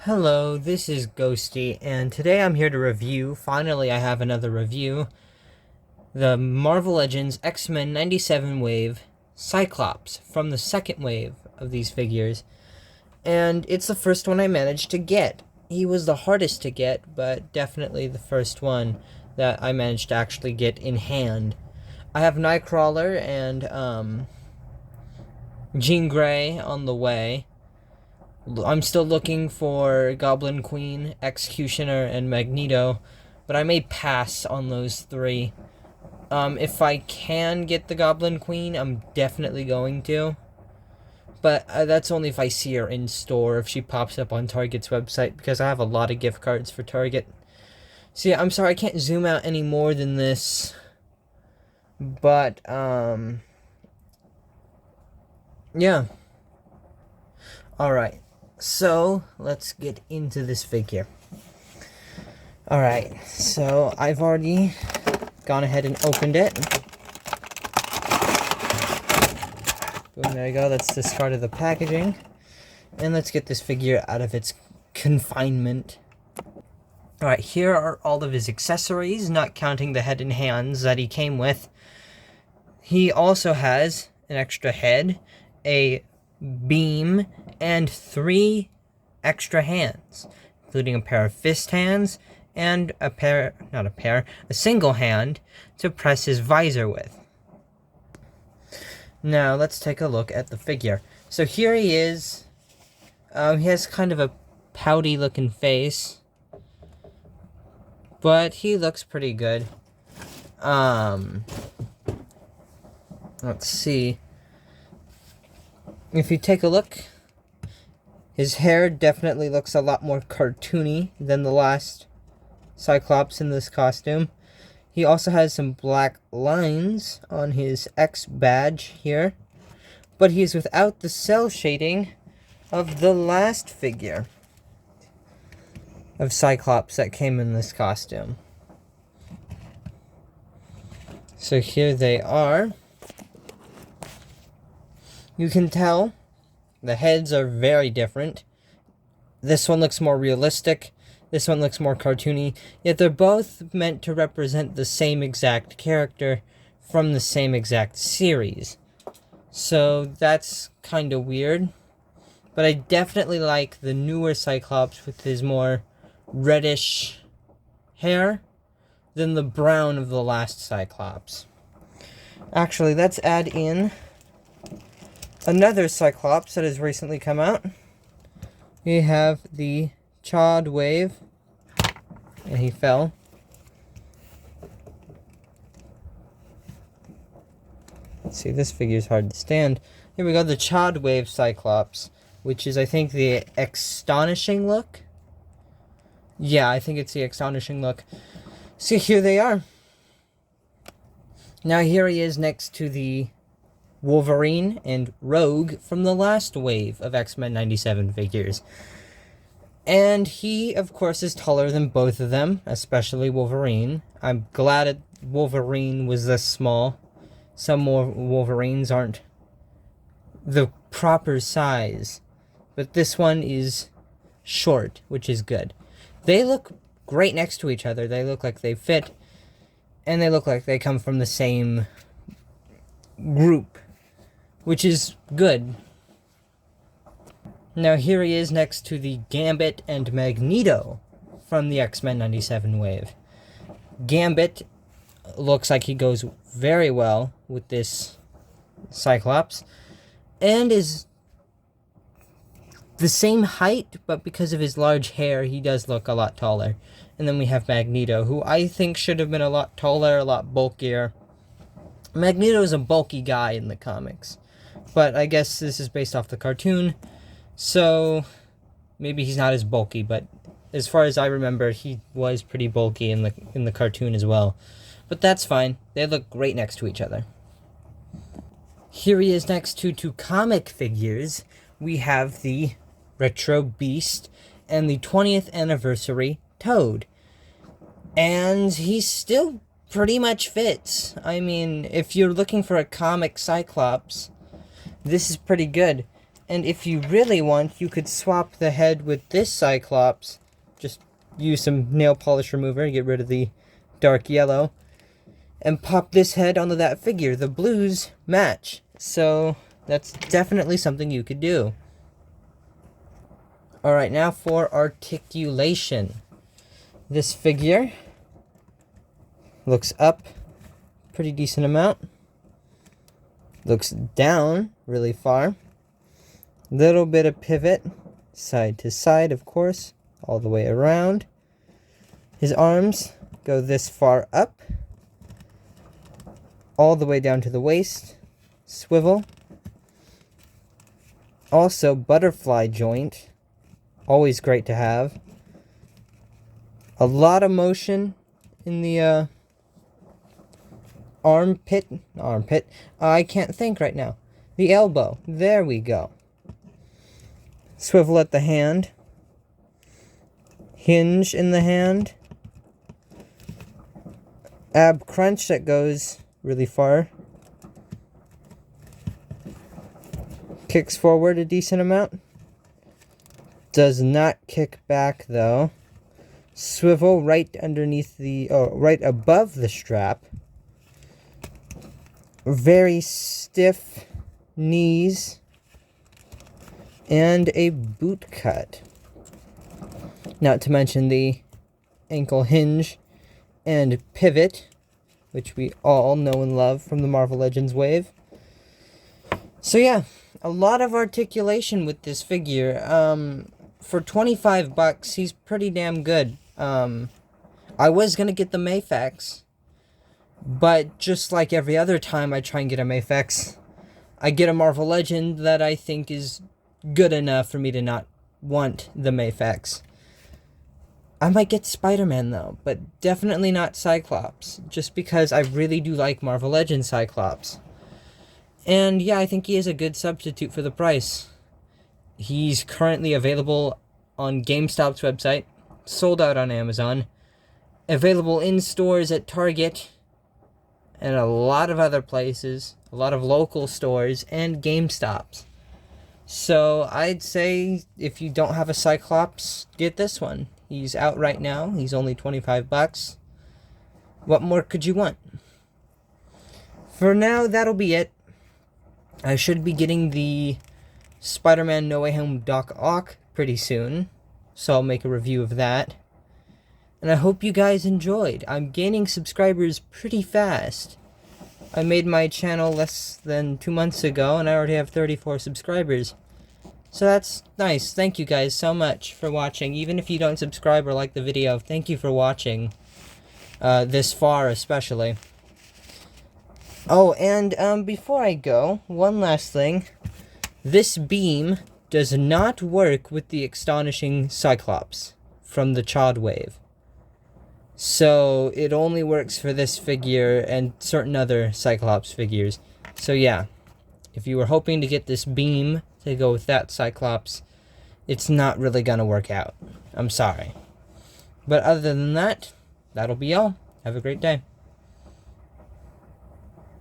Hello, this is Ghosty, and today I'm here to review, finally I have another review, the Marvel Legends X-Men 97 wave Cyclops from the second wave of these figures. And it's the first one I managed to get. He was the hardest to get, but definitely the first one that I managed to actually get in hand. I have Nightcrawler and Jean Grey on the way. I'm still looking for Goblin Queen, Executioner, and Magneto, but I may pass on those three. If I can get the Goblin Queen, I'm definitely going to. But that's only if I see her in store, if she pops up on Target's website, because I have a lot of gift cards for Target. So yeah, I'm sorry, I can't zoom out any more than this. But, yeah. Alright. So, let's get into this figure. Alright, so I've already gone ahead and opened it. Boom, there you go, that's discarded the packaging. And let's get this figure out of its confinement. Alright, here are all of his accessories, not counting the head and hands that he came with. He also has an extra head, a beam, and 3 extra hands, including a pair of fist hands and a single hand to press his visor with. Now let's take a look at the figure. So here he is. He has kind of a pouty looking face, but he looks pretty good. Let's see. If you take a look, his hair definitely looks a lot more cartoony than the last Cyclops in this costume. He also has some black lines on his X badge here, but he's without the cell shading of the last figure of Cyclops that came in this costume. So here they are. You can tell the heads are very different. This one looks more realistic. This one looks more cartoony. Yet they're both meant to represent the same exact character from the same exact series. So that's kind of weird. But I definitely like the newer Cyclops with his more reddish hair than the brown of the last Cyclops. Actually, let's add in another Cyclops that has recently come out. We have the Chad Wave, and he fell. Let's see, this figure is hard to stand. Here we go, the Chad Wave Cyclops, which is, I think, the Astonishing look. Yeah, I think it's the Astonishing look. So here they are. Now here he is next to the Wolverine and Rogue from the last wave of X-Men 97 figures. And he, of course, is taller than both of them, especially Wolverine. I'm glad Wolverine was this small. Some more Wolverines aren't the proper size, but this one is short, which is good. They look great next to each other. They look like they fit, and they look like they come from the same group, which is good. Now here he is next to the Gambit and Magneto from the X-Men 97 wave. Gambit looks like he goes very well with this Cyclops, and is the same height, but because of his large hair, he does look a lot taller. And then we have Magneto, who I think should have been a lot taller, a lot bulkier. Magneto is a bulky guy in the comics, but I guess this is based off the cartoon, so maybe he's not as bulky, but as far as I remember, he was pretty bulky in the cartoon as well. But that's fine. They look great next to each other. Here he is next to two comic figures. We have the Retro Beast and the 20th anniversary Toad. And he still pretty much fits. I mean, if you're looking for a comic Cyclops, this is pretty good. And if you really want, you could swap the head with this Cyclops. Just use some nail polish remover, get rid of the dark yellow, and pop this head onto that figure. The blues match, so that's definitely something you could do. Alright, now for Articulation. This figure looks up pretty decent amount. Looks down really far. Little bit of pivot, side to side, of course, all the way around. His arms go this far up, all the way down to the waist. Swivel. Also, butterfly joint. Always great to have. A lot of motion in the armpit. I can't think right now. The elbow. There we go. Swivel at the hand. Hinge in the hand. Ab crunch that goes really far. Kicks forward a decent amount. Does not kick back though. Swivel right underneath the, right above the strap. Very stiff knees. And a boot cut. Not to mention the ankle hinge and pivot, which we all know and love from the Marvel Legends wave. So yeah, a lot of articulation with this figure. For $25, he's pretty damn good. I was gonna get the Mafex, but just like every other time I try and get a Mafex, I get a Marvel Legend that I think is good enough for me to not want the Mafex. I might get Spider-Man though, but definitely not Cyclops, just because I really do like Marvel Legends Cyclops. And yeah, I think he is a good substitute for the price. He's currently available on GameStop's website, sold out on Amazon, available in stores at Target, and a lot of other places, a lot of local stores, and GameStops. So I'd say if you don't have a Cyclops, get this one. He's out right now. He's only $25. What more could you want? For now, that'll be it. I should be getting the Spider-Man No Way Home Doc Ock pretty soon, so I'll make a review of that. And I hope you guys enjoyed. I'm gaining subscribers pretty fast. I made my channel less than 2 months ago, and I already have 34 subscribers. So that's nice. Thank you guys so much for watching. Even if you don't subscribe or like the video, thank you for watching. This far, especially. Oh, and before I go, one last thing. This beam does not work with the astonishing Cyclops from the Chod wave. So it only works for this figure and certain other Cyclops figures. So yeah, if you were hoping to get this beam to go with that Cyclops, it's not really gonna work out. I'm sorry. But other than that, that'll be all. Have a great day.